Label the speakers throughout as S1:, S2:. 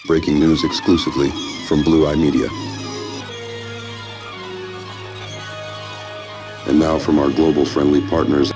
S1: Breaking news exclusively from Blue Eye Media. And now from our global friendly partners.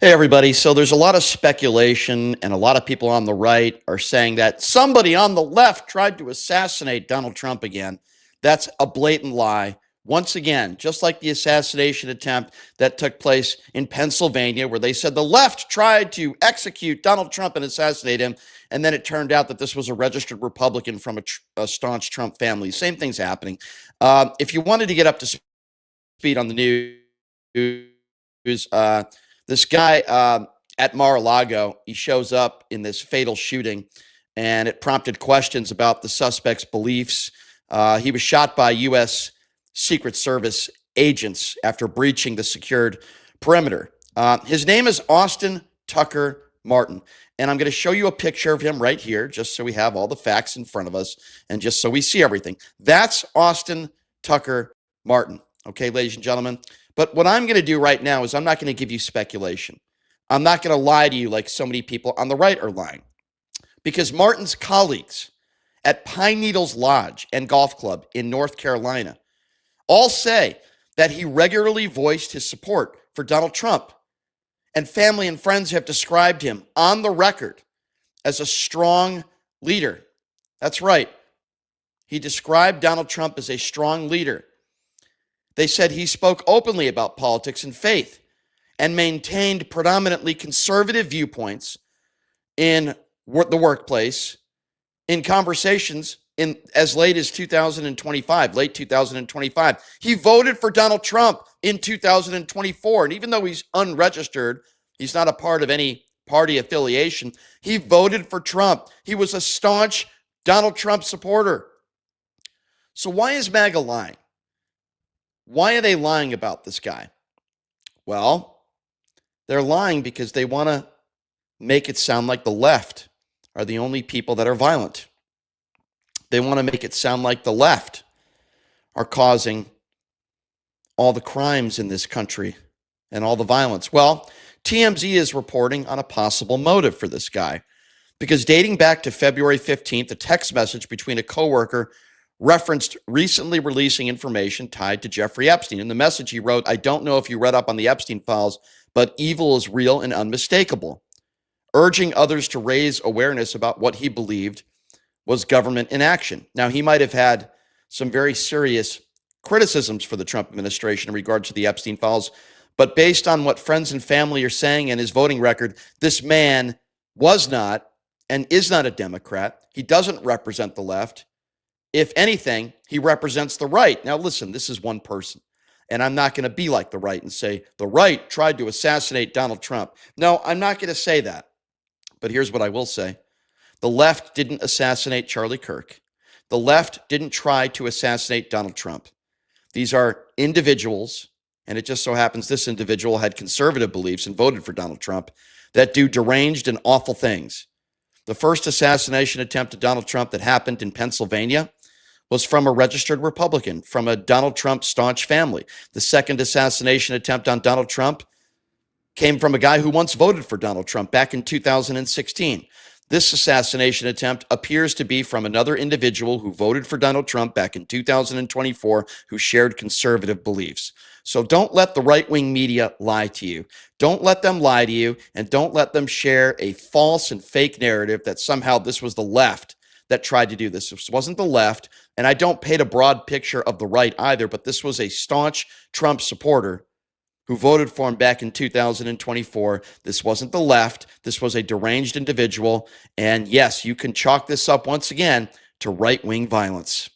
S2: Hey everybody, so there's a lot of speculation and a lot of people on the right are saying that somebody on the left tried to assassinate Donald Trump again. That's a blatant lie. Once again, just like the assassination attempt that took place in Pennsylvania, where they said the left tried to execute Donald Trump and assassinate him, and then it turned out that this was a registered Republican from a staunch Trump family. Same thing's happening. If you wanted to get up to speed on the news, this guy at Mar-A-Lago, he shows up in this fatal shooting, and it prompted questions about the suspect's beliefs. He was shot by U.S. Secret Service agents after breaching the secured perimeter. His name is Austin Tucker Martin, and I'm going to show you a picture of him right here, just so we have all the facts in front of us, and just so we see everything. That's Austin Tucker Martin, okay, ladies and gentlemen? But what I'm going to do right now is I'm not going to give you speculation. I'm not going to lie to you like so many people on the right are lying, because Martin's colleagues at Pine Needles Lodge and Golf Club in North Carolina all say that he regularly voiced his support for Donald Trump, and family and friends have described him on the record as a strong leader. That's right. He described Donald Trump as a strong leader. They said he spoke openly about politics and faith and maintained predominantly conservative viewpoints in the workplace, in conversations in as late as 2025, late 2025. He voted for Donald Trump in 2024. And even though he's unregistered, he's not a part of any party affiliation, he voted for Trump. He was a staunch Donald Trump supporter. So why is MAGA lying? Why are they lying about this guy? Well, they're lying because they want to make it sound like the left are the only people that are violent. They want to make it sound like the left are causing all the crimes in this country and all the violence. Well, TMZ is reporting on a possible motive for this guy, because dating back to February 15th, a text message between a coworker referenced recently releasing information tied to Jeffrey Epstein. In the message he wrote, "I don't know if you read up on the Epstein Files, but evil is real and unmistakable," urging others to raise awareness about what he believed was government inaction. Now, he might have had some very serious criticisms for the Trump administration in regard to the Epstein Files, but based on what friends and family are saying and his voting record, this man was not and is not a Democrat. He doesn't represent the left. If anything, he represents the right. Now, listen, this is one person, and I'm not going to be like the right and say the right tried to assassinate Donald Trump. No, I'm not going to say that. But here's what I will say. The left didn't assassinate Charlie Kirk. The left didn't try to assassinate Donald Trump. These are individuals, and it just so happens this individual had conservative beliefs and voted for Donald Trump, that do deranged and awful things. The first assassination attempt to Donald Trump that happened in Pennsylvania was from a registered Republican, from a Donald Trump staunch family. The second assassination attempt on Donald Trump came from a guy who once voted for Donald Trump back in 2016. This assassination attempt appears to be from another individual who voted for Donald Trump back in 2024, who shared conservative beliefs. So don't let the right-wing media lie to you. Don't let them lie to you, and don't let them share a false and fake narrative that somehow this was the left that tried to do this. This wasn't the left, and I don't paint a broad picture of the right either, but this was a staunch Trump supporter who voted for him back in 2024. This wasn't the left. This was a deranged individual. And yes, you can chalk this up once again to right-wing violence.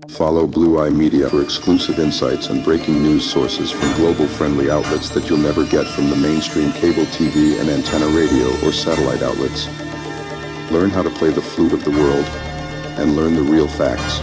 S1: Follow Blue Eye Media for exclusive insights and breaking news sources from global-friendly outlets that you'll never get from the mainstream cable TV and antenna radio or satellite outlets. Learn how to play the flute of the world and learn the real facts.